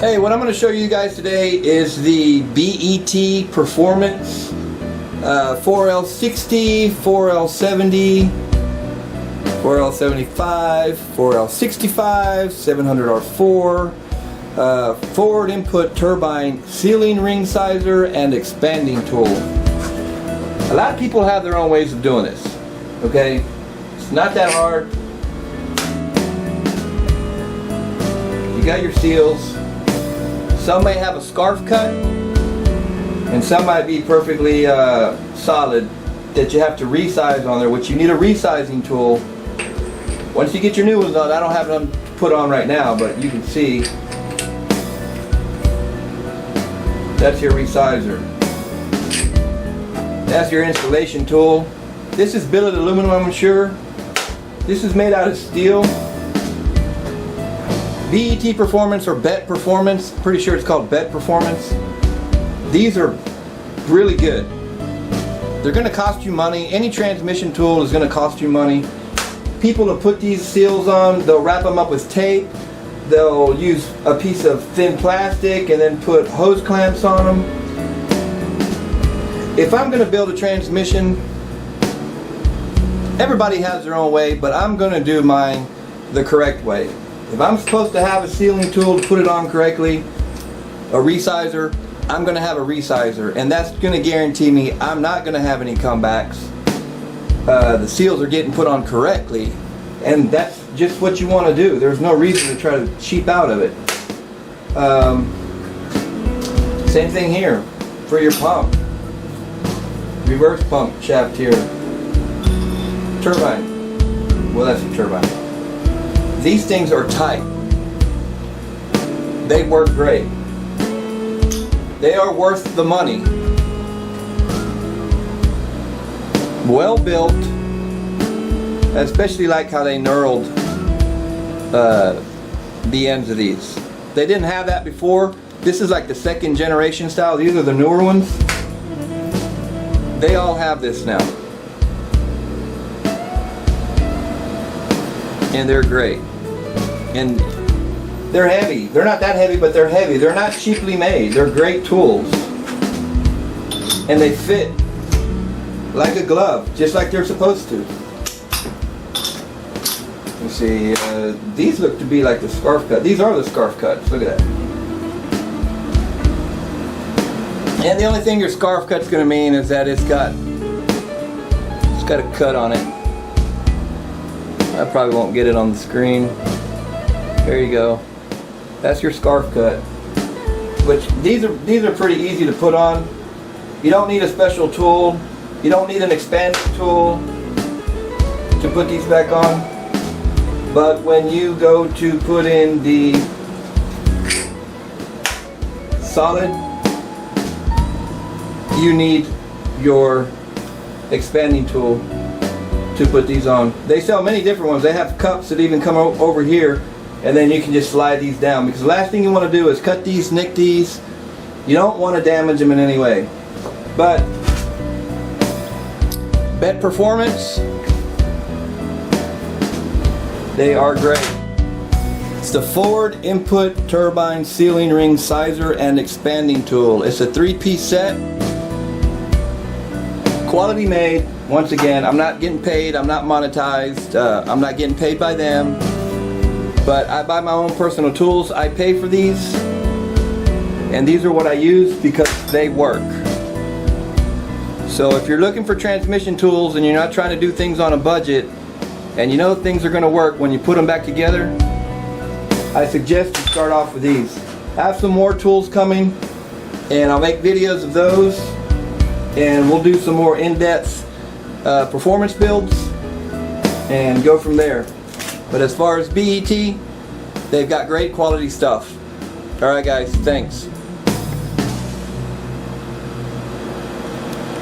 Hey, what I'm going to show you guys today is the BET Performance 4L60, 4L70, 4L75, 4L65, 700R4, forward input turbine sealing ring sizer and expanding tool. A lot of people have their own ways of doing this, okay? It's not that hard. You got your seals. Some may have a scarf cut, and some might be perfectly solid that you have to resize on there, which you need a resizing tool. Once you get your new ones on, I don't have them put on right now, but you can see that's your resizer. That's your installation tool. This is billet aluminum, I'm sure. This is made out of steel. BET Performance or BET Performance, pretty sure it's called BET Performance. These are really good. They're going to cost you money. Any transmission tool is going to cost you money. People will put these seals on, they'll wrap them up with tape, they'll use a piece of thin plastic and then put hose clamps on them. If I'm going to build a transmission, everybody has their own way, but I'm going to do mine the correct way. If I'm supposed to have a sealing tool to put it on correctly, a resizer, I'm going to have a resizer, and that's going to guarantee me I'm not going to have any comebacks. The seals are getting put on correctly, and that's just what you want to do. There's no reason to try to cheap out of it. Same thing here for your pump. Reverse pump shaft here. Turbine. Well, that's a turbine. These things are tight. They work great. They are worth the money. Well built. I especially like how they knurled the ends of these. They didn't have that before. This is like the second generation style. These are the newer ones. They all have this now. And they're great. And they're heavy. They're not that heavy, but they're heavy. They're not cheaply made. They're great tools. And they fit like a glove, just like they're supposed to. Let's see, these look to be like the scarf cut. These are the scarf cuts. Look at that. And the only thing your scarf cut's going to mean is that it's got a cut on it. I probably won't get it on the screen. There you go. That's your scarf cut. Which these are pretty easy to put on. You don't need a special tool. You don't need an expanding tool to put these back on. But when you go to put in the solid, you need your expanding tool to put these on. They sell many different ones. They have cups that even come over here, and then you can just slide these down, because the last thing you want to do is cut these, nick these. You don't want to damage them in any way. But BET Performance, they are great. It's the forward input turbine sealing ring sizer and expanding tool. It's a 3-piece set. Quality made. Once again, I'm not getting paid, I'm not monetized, I'm not getting paid by them, but I buy my own personal tools. I pay for these, and these are what I use because they work. So if you're looking for transmission tools and you're not trying to do things on a budget, and you know things are going to work when you put them back together, I suggest you start off with these. I have some more tools coming, and I'll make videos of those, and we'll do some more in-depth performance builds and go from there. But as far as BET, they've got great quality stuff. Alright guys, thanks.